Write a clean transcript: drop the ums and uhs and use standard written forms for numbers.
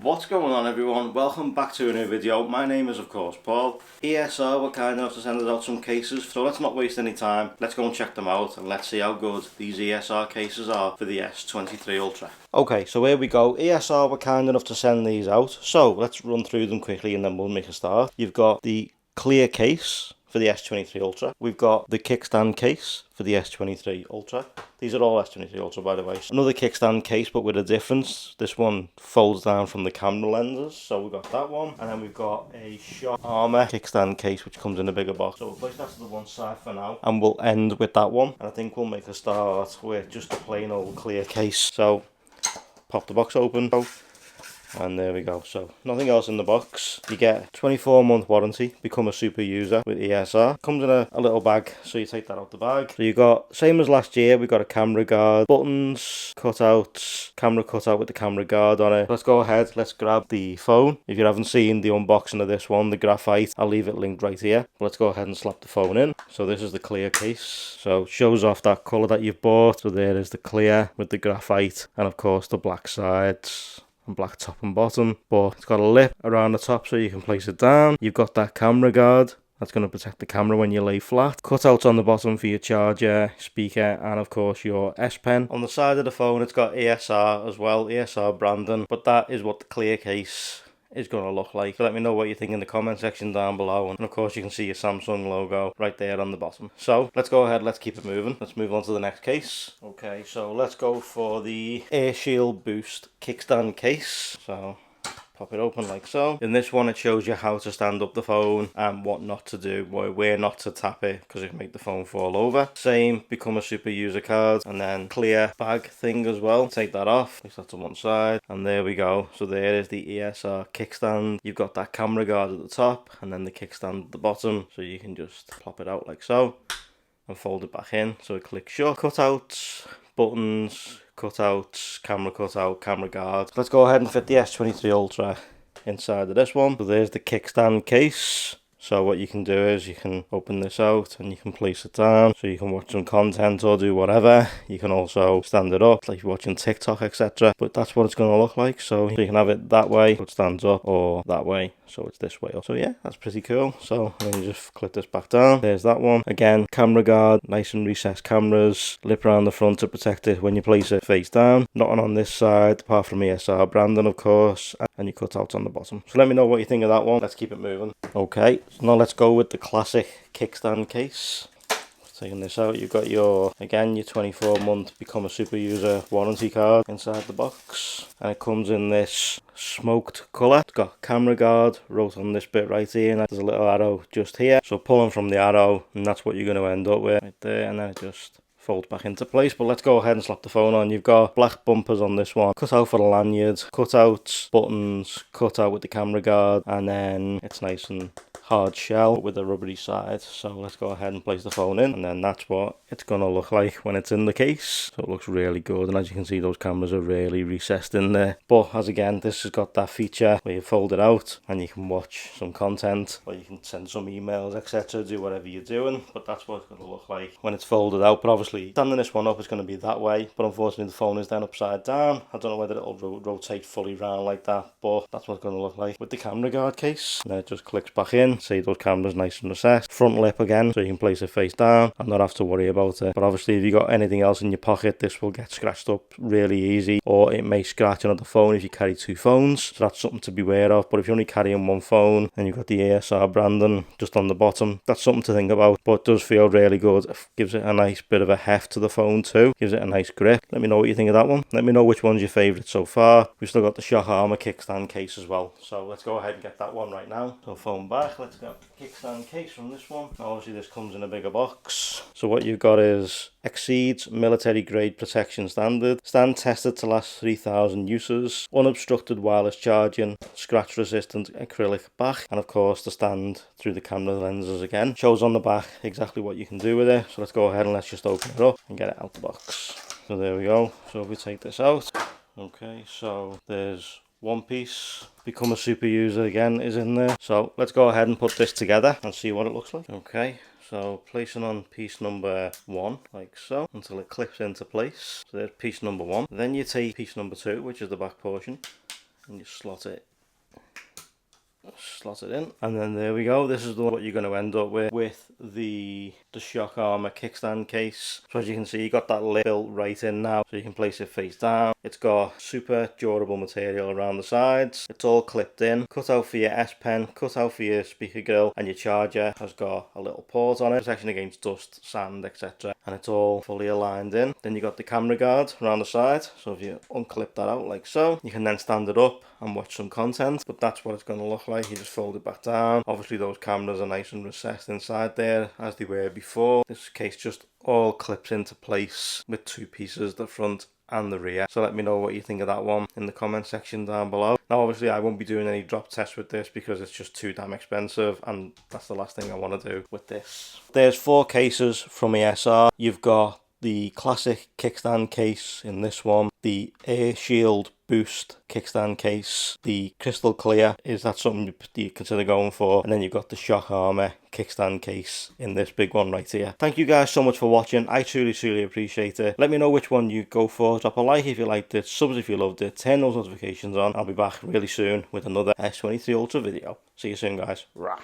What's going on, everyone? Welcome back to a new video. My name is of course Paul. ESR were kind enough to send us out some cases, so let's not waste any time. Let's go and check them out and let's see how good these ESR cases are for the S23 Ultra. Okay, so here we go. ESR were kind enough to send these out, so let's run through them quickly and then we'll make a start. You've got the clear case for the S23 Ultra. We've got the kickstand case for the S23 Ultra. These are all S23 Ultra, by the way. Another kickstand case, but with a difference. This one folds down from the camera lenses, so we've got that one. And then we've got a Shock Armor kickstand case, which comes in a bigger box. So we'll place that to the one side for now, and we'll end with that one. And I think we'll make a start with just a plain old clear case. So pop the box open. And there we go. So nothing else in the box. You get a 24-month warranty. Become a super user with ESR. Comes in a little bag, so you take that out the bag. So you got, same as last year, we got a camera guard, buttons, cutouts, camera cutout with the camera guard on it. Let's go ahead, let's grab the phone. If you haven't seen the unboxing of this one, the graphite, I'll leave it linked right here. Let's go ahead and slap the phone in. So this is the clear case. So it shows off that colour that you've bought. So there is the clear with the graphite, and of course the black sides and black top and bottom, but it's got a lip around the top so you can place it down. You've got that camera guard that's going to protect the camera when you lay flat. Cutouts on the bottom for your charger, speaker, and of course your S Pen. On the side of the phone it's got ESR as well, ESR branding, but that is what the clear case is going to look like. So let me know what you think in the comment section down below, and of course you can see your Samsung logo right there on the bottom. So let's go ahead, let's keep it moving. Let's move on to the next case. Okay, so let's go for the Air Shield Boost kickstand case. So pop it open like so. In this one it shows you how to stand up the phone and what not to do, where not to tap it because it can make the phone fall over. Same, become a super user card, and then clear bag thing as well. Take that off, place that to one side, and there we go. So there is the ESR kickstand. You've got that camera guard at the top and then the kickstand at the bottom, so you can just plop it out like so and fold it back in so it clicks shut. Cutouts, buttons, cutouts, camera cutout, camera guard. Let's go ahead and fit the S23 Ultra inside of this one. So there's the kickstand case. So what you can do is you can open this out and you can place it down so you can watch some content or do whatever. You can also stand it up like you're watching TikTok, etc. But that's what it's going to look like. So you can have it that way, so it stands up, or that way, so it's this way up. So yeah, that's pretty cool. So then you just clip this back down. There's that one. Again, camera guard, nice and recessed cameras, lip around the front to protect it when you place it face down. Nothing on this side apart from ESR branding, of course, and you cut out on the bottom. So let me know what you think of that one. Let's keep it moving. Okay, so now let's go with the classic kickstand case. Taking this out, you've got your 24-month become a super user warranty card inside the box, and it comes in this smoked colour. It's got camera guard wrote on this bit right here, and there's a little arrow just here, so pulling from the arrow and that's what you're going to end up with right there, and then it just folds back into place. But let's go ahead and slap the phone on. You've got black bumpers on this one, cut out for the lanyard, cutouts, buttons, cut out with the camera guard, and then it's nice and hard shell with a rubbery side. So let's go ahead and place the phone in, and then that's what it's gonna look like when it's in the case. So it looks really good, and as you can see those cameras are really recessed in there. But as again, this has got that feature where you fold it out and you can watch some content, or you can send some emails, etc., do whatever you're doing. But that's what it's gonna look like when it's folded out. But obviously standing this one up is going to be that way, but unfortunately the phone is then upside down. I don't know whether it'll rotate fully round like that, but that's what it's going to look like with the camera guard case. And then it just clicks back in. See those cameras nice and recessed. Front lip again, so you can place it face down and not have to worry about it. But obviously if you got anything else in your pocket, this will get scratched up really easy, or it may scratch another phone if you carry two phones. So that's something to be aware of. But if you're only carrying one phone and you've got the ESR branding just on the bottom, that's something to think about. But it does feel really good. It gives it a nice bit of a heft to the phone too. Gives it a nice grip. Let me know what you think of that one. Let me know which one's your favourite so far. We've still got the Shock Armor kickstand case as well. So let's go ahead and get that one right now. So phone back. Let's get the kickstand case from this one. Obviously this comes in a bigger box. So what you've got is exceeds military grade protection standard. Stand tested to last 3,000 uses. Unobstructed wireless charging. Scratch resistant acrylic back. And of course the stand through the camera lenses again. Shows on the back exactly what you can do with it. So let's go ahead and let's just open it up and get it out the box. So there we go. So if we take this out. Okay, so there's one piece. Become a super user again is in there. So let's go ahead and put this together and see what it looks like. Okay, so placing on piece number 1 like so until it clips into place. So there's piece number 1. Then you take piece number 2, which is the back portion, and you slot it in, and then there we go. This is what you're going to end up with the shock armor kickstand case. So as you can see, you got that lid built right in now, so you can place it face down. It's got super durable material around the sides. It's all clipped in, cut out for your S Pen, cut out for your speaker grill, and your charger has got a little port on it, protection against dust, sand, etc. And it's all fully aligned in. Then you got the camera guard around the side, so if you unclip that out like so, you can then stand it up and watch some content. But that's what it's going to look like. You just fold it back down. Obviously those cameras are nice and recessed inside there as they were before. This case just all clips into place with two pieces, the front and the rear. So let me know what you think of that one in the comment section down below. Now obviously I won't be doing any drop tests with this because it's just too damn expensive, and that's the last thing I want to do with this. There's 4 cases from ESR. You've got the classic kickstand case in this one, the Air Shield Boost kickstand case, the crystal clear, is that something you consider going for, and then you've got the shock armor kickstand case in this big one right here. Thank you guys so much for watching. I truly appreciate it. Let me know which one you go for. Drop a like if you liked it, subs if you loved it, turn those notifications on. I'll be back really soon with another S23 Ultra video. See you soon guys. Rah.